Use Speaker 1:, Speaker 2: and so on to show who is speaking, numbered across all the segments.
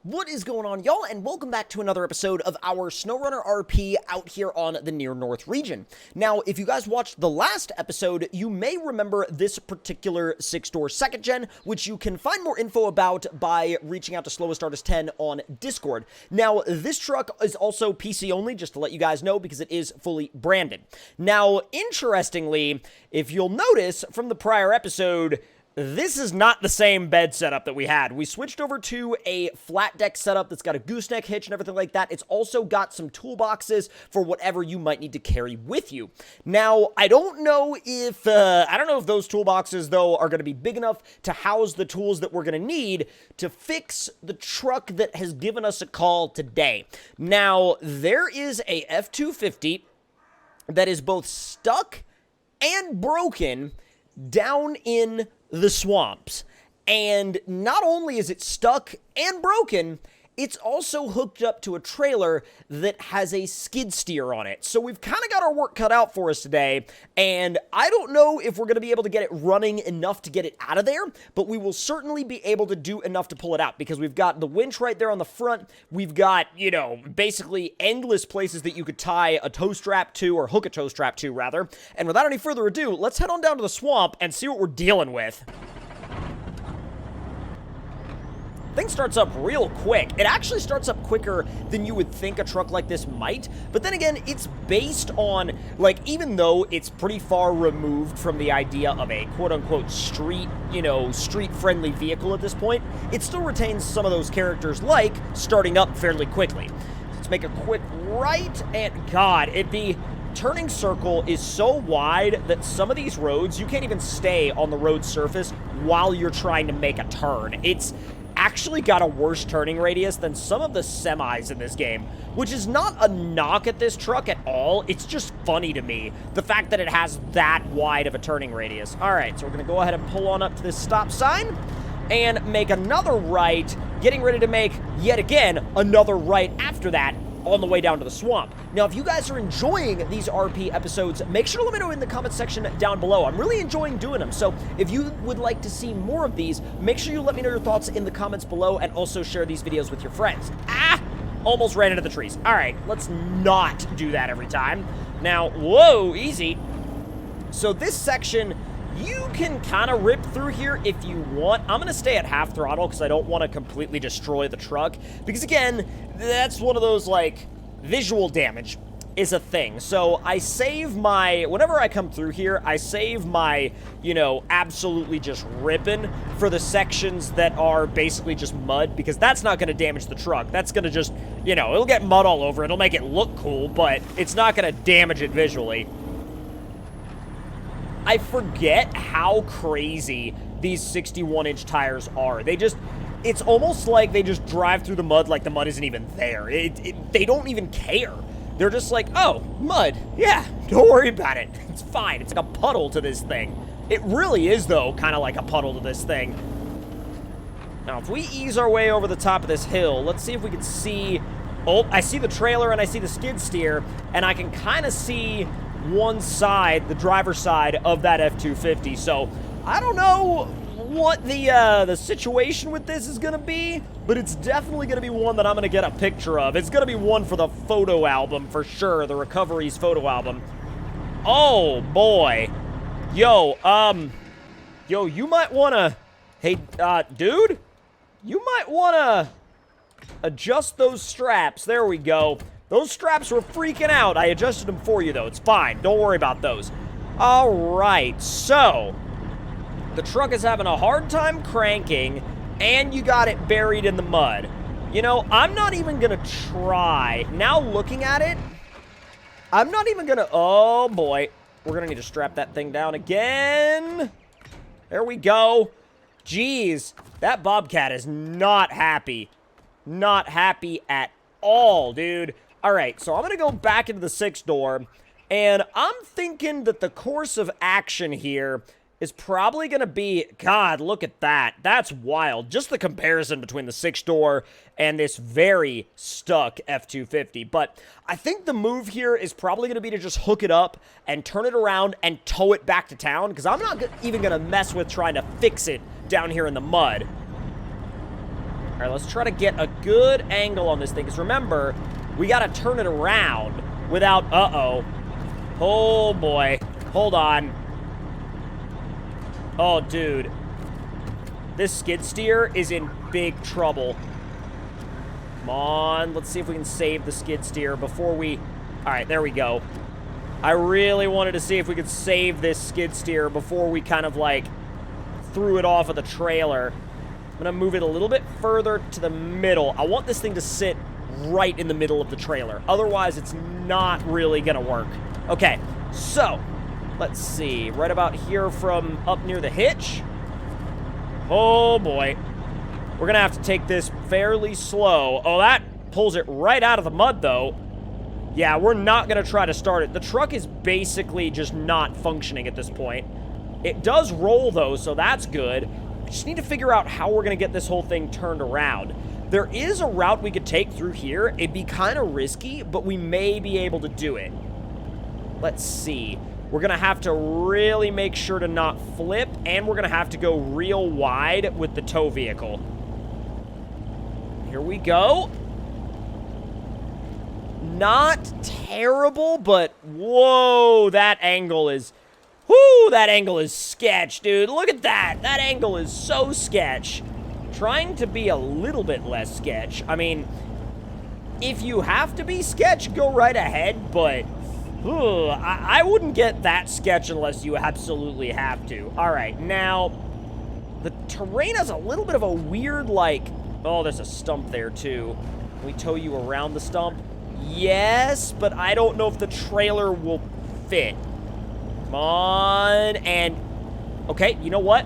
Speaker 1: What is going on, y'all, and welcome back to another episode of our SnowRunner RP out here on the Near North region. Now, if you guys watched the last episode, you may remember this particular 6-door second gen, which you can find more info about by reaching out to Slowest Artist 10 on Discord. Now, this truck is also PC only, just to let you guys know, because it is fully branded. Now, interestingly, if you'll notice from the prior episode, this is not the same bed setup that we had. We switched over to a flat deck setup that's got a gooseneck hitch and everything like that. It's also got some toolboxes for whatever you might need to carry with you. Now, I don't know if those toolboxes, though, are going to be big enough to house the tools that we're going to need to fix the truck that has given us a call today. Now, there is a F250 that is both stuck and broken down in the swamps. And not only is it stuck and broken, it's also hooked up to a trailer that has a skid steer on it. So we've kind of got our work cut out for us today, and I don't know if we're going to be able to get it running enough to get it out of there, but we will certainly be able to do enough to pull it out, because we've got the winch right there on the front. We've got, basically endless places that you could tie a tow strap to, or hook a tow strap to, rather. And without any further ado, let's head on down to the swamp and see what we're dealing with. Thing starts up real quick. It actually starts up quicker than you would think a truck like this might, but then again, it's based on, even though it's pretty far removed from the idea of a quote-unquote street-friendly vehicle at this point, it still retains some of those characters, like starting up fairly quickly. Let's make a quick right, and God, the turning circle is so wide that some of these roads, you can't even stay on the road surface while you're trying to make a turn. It's actually got a worse turning radius than some of the semis in this game, which is not a knock at this truck at all. It's just funny to me, the fact that it has that wide of a turning radius. All right, so we're going to go ahead and pull on up to this stop sign and make another right, getting ready to make, yet again, another right after that on the way down to the swamp. Now, if you guys are enjoying these RP episodes, make sure to let me know in the comment section down below. I'm really enjoying doing them, so if you would like to see more of these, make sure you let me know your thoughts in the comments below, and also share these videos with your friends. Almost ran into the trees. All right, let's not do that every time. Now, whoa, easy. So this section, you can kind of rip through here if you want. I'm going to stay at half throttle because I don't want to completely destroy the truck. Because, again, that's one of those, visual damage is a thing. So I save whenever I come through here, I save my, absolutely just ripping for the sections that are basically just mud, because that's not going to damage the truck. That's going to just, it'll get mud all over. It'll make it look cool, but it's not going to damage it visually. I forget how crazy these 61-inch tires are. It's almost like they just drive through the mud like the mud isn't even there. They don't even care. They're just like, oh, mud. Yeah, don't worry about it. It's fine. It's like a puddle to this thing. It really is, though, kind of like a puddle to this thing. Now, if we ease our way over the top of this hill, let's see if we can see... Oh, I see the trailer and I see the skid steer, and I can kind of see one side, the driver's side of that F250. So I don't know what the situation with this is gonna be, but it's definitely gonna be one that I'm gonna get a picture of. It's gonna be one for the photo album for sure, the Recoveries photo album. Oh boy. Yo, you might wanna, hey, dude, you might wanna adjust those straps. There we go. Those straps were freaking out. I adjusted them for you, though. It's fine. Don't worry about those. All right, so the truck is having a hard time cranking, and you got it buried in the mud. I'm not even going to try. Now looking at it, I'm not even going to... Oh, boy. We're going to need to strap that thing down again. There we go. Jeez, that Bobcat is not happy. Not happy at all, dude. All right, so I'm going to go back into the 6-door, and I'm thinking that the course of action here is probably going to be... God, look at that. That's wild. Just the comparison between the 6-door and this very stuck F250. But I think the move here is probably going to be to just hook it up and turn it around and tow it back to town, because I'm not even going to mess with trying to fix it down here in the mud. All right, let's try to get a good angle on this thing. Because remember, we got to turn it around without... Uh-oh. Oh, boy. Hold on. Oh, dude. This skid steer is in big trouble. Come on. Let's see if we can save the skid steer before we... All right, there we go. I really wanted to see if we could save this skid steer before we kind of, like, threw it off of the trailer. I'm going to move it a little bit further to the middle. I want this thing to sit right in the middle of the trailer. Otherwise, it's not really going to work. Okay, so, let's see. Right about here from up near the hitch. Oh, boy. We're going to have to take this fairly slow. Oh, that pulls it right out of the mud, though. Yeah, we're not going to try to start it. The truck is basically just not functioning at this point. It does roll, though, so that's good. I just need to figure out how we're going to get this whole thing turned around. There is a route we could take through here. It'd be kind of risky, but we may be able to do it. Let's see. We're going to have to really make sure to not flip, and we're going to have to go real wide with the tow vehicle. Here we go. Not terrible, but whoa, that angle is... Whoo, that angle is sketch, dude. Look at that. That angle is so sketch. Trying to be a little bit less sketch. I mean, if you have to be sketch, go right ahead, but I wouldn't get that sketch unless you absolutely have to. All right, now, the terrain has a little bit of a weird, like... Oh, there's a stump there, too. Can we tow you around the stump? Yes, but I don't know if the trailer will fit. Come on, and... Okay, you know what?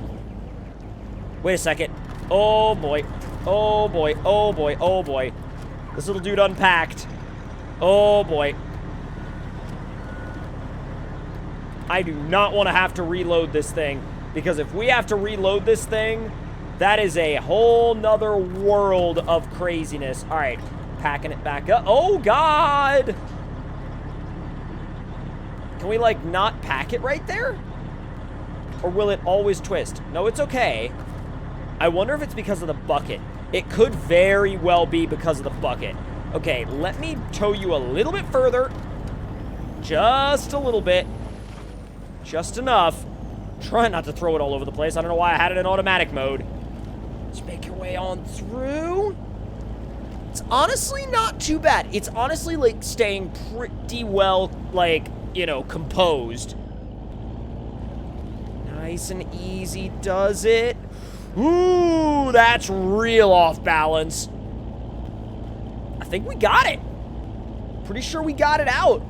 Speaker 1: Wait a second. Oh, boy. Oh, boy. Oh, boy. Oh, boy. This little dude unpacked. Oh, boy. I do not want to have to reload this thing, because if we have to reload this thing, that is a whole nother world of craziness. All right, packing it back up. Oh, God! Can we, like, not pack it right there? Or will it always twist? No, it's okay. I wonder if it's because of the bucket. It could very well be because of the bucket. Okay, let me tow you a little bit further. Just a little bit. Just enough. Try not to throw it all over the place. I don't know why I had it in automatic mode. Just make your way on through. It's honestly not too bad. It's honestly, like, staying pretty well, like, you know, composed. Nice and easy does it. Ooh, that's real off balance. I think we got it. Pretty sure we got it out.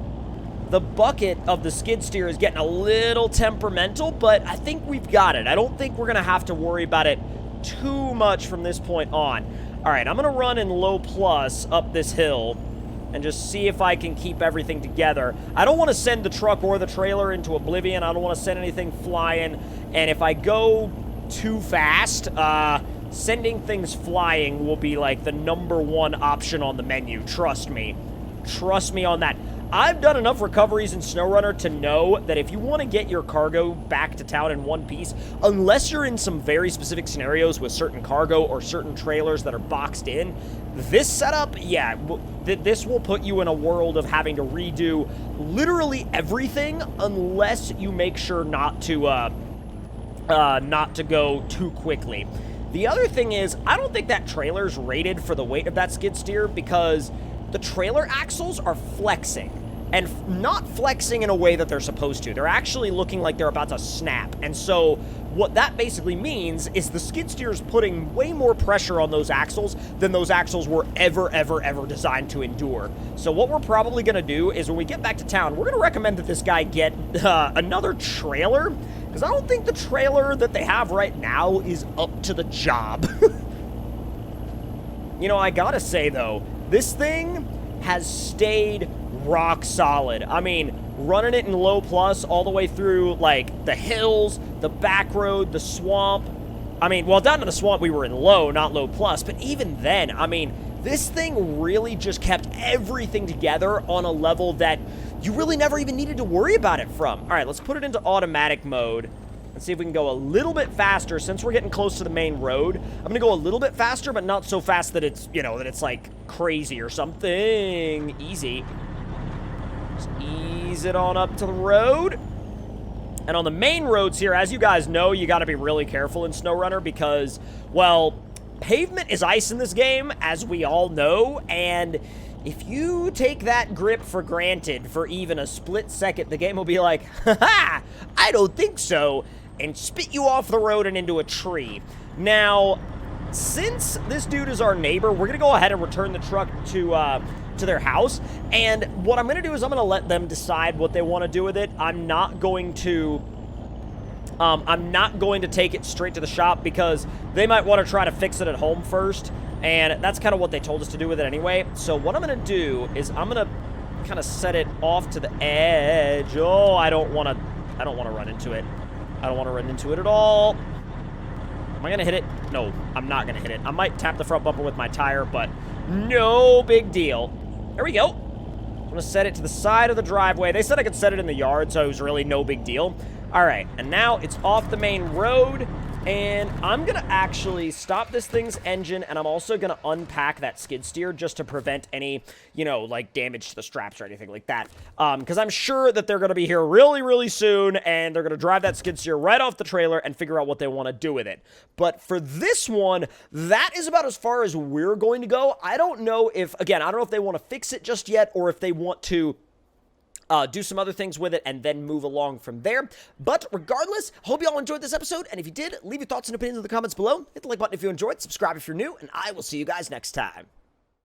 Speaker 1: The bucket of the skid steer is getting a little temperamental, but I think we've got it. I don't think we're going to have to worry about it too much from this point on. All right, I'm going to run in low plus up this hill and just see if I can keep everything together. I don't want to send the truck or the trailer into oblivion. I don't want to send anything flying. And if I go too fast, sending things flying will be like the #1 option on the menu. Trust me. Trust me on that. I've done enough recoveries in SnowRunner to know that if you want to get your cargo back to town in one piece, unless you're in some very specific scenarios with certain cargo or certain trailers that are boxed in, this setup, yeah, this will put you in a world of having to redo literally everything unless you make sure not to go too quickly. The other thing is, I don't think that trailer's rated for the weight of that skid steer because the trailer axles are flexing, and not flexing in a way that they're supposed to. They're actually looking like they're about to snap, and so what that basically means is the skid steer is putting way more pressure on those axles than those axles were ever designed to endure. So what we're probably going to do is when we get back to town, we're going to recommend that this guy get another trailer, because I don't think the trailer that they have right now is up to the job. You know, I gotta say, though, this thing has stayed rock solid. I mean, running it in low plus all the way through, like, the hills, the back road, the swamp. I mean, well, down to the swamp we were in low, not low plus, but even then, I mean, this thing really just kept everything together on a level that you really never even needed to worry about it from. All right, let's put it into automatic mode Let's see if we can go a little bit faster. Since we're getting close to the main road, I'm going to go a little bit faster, but not so fast that it's, you know, that it's like crazy or something. Easy. Just ease it on up to the road. And on the main roads here, as you guys know, you got to be really careful in SnowRunner because, well, pavement is ice in this game, as we all know, and if you take that grip for granted for even a split second, the game will be like, haha, I don't think so, and spit you off the road and into a tree. Now, since this dude is our neighbor, we're going to go ahead and return the truck to their house, and what I'm going to do is I'm going to let them decide what they want to do with it. I'm not going to take it straight to the shop because they might want to try to fix it at home first, and that's kind of what they told us to do with it anyway. So what I'm going to do is I'm going to kind of set it off to the edge. Oh, I don't want to run into it. I don't want to run into it at all. Am I going to hit it? No, I'm not going to hit it. I might tap the front bumper with my tire, but no big deal. There we go. I'm going to set it to the side of the driveway. They said I could set it in the yard, so it was really no big deal. All right, and now it's off the main road, and I'm going to actually stop this thing's engine, and I'm also going to unpack that skid steer just to prevent any, you know, like damage to the straps or anything like that, because I'm sure that they're going to be here really, really soon, and they're going to drive that skid steer right off the trailer and figure out what they want to do with it. But for this one, that is about as far as we're going to go. I don't know if, again, I don't know if they want to fix it just yet or if they want to do some other things with it and then move along from there. But regardless, hope you all enjoyed this episode. And if you did, leave your thoughts and opinions in the comments below. Hit the like button if you enjoyed, subscribe if you're new, and I will see you guys next time.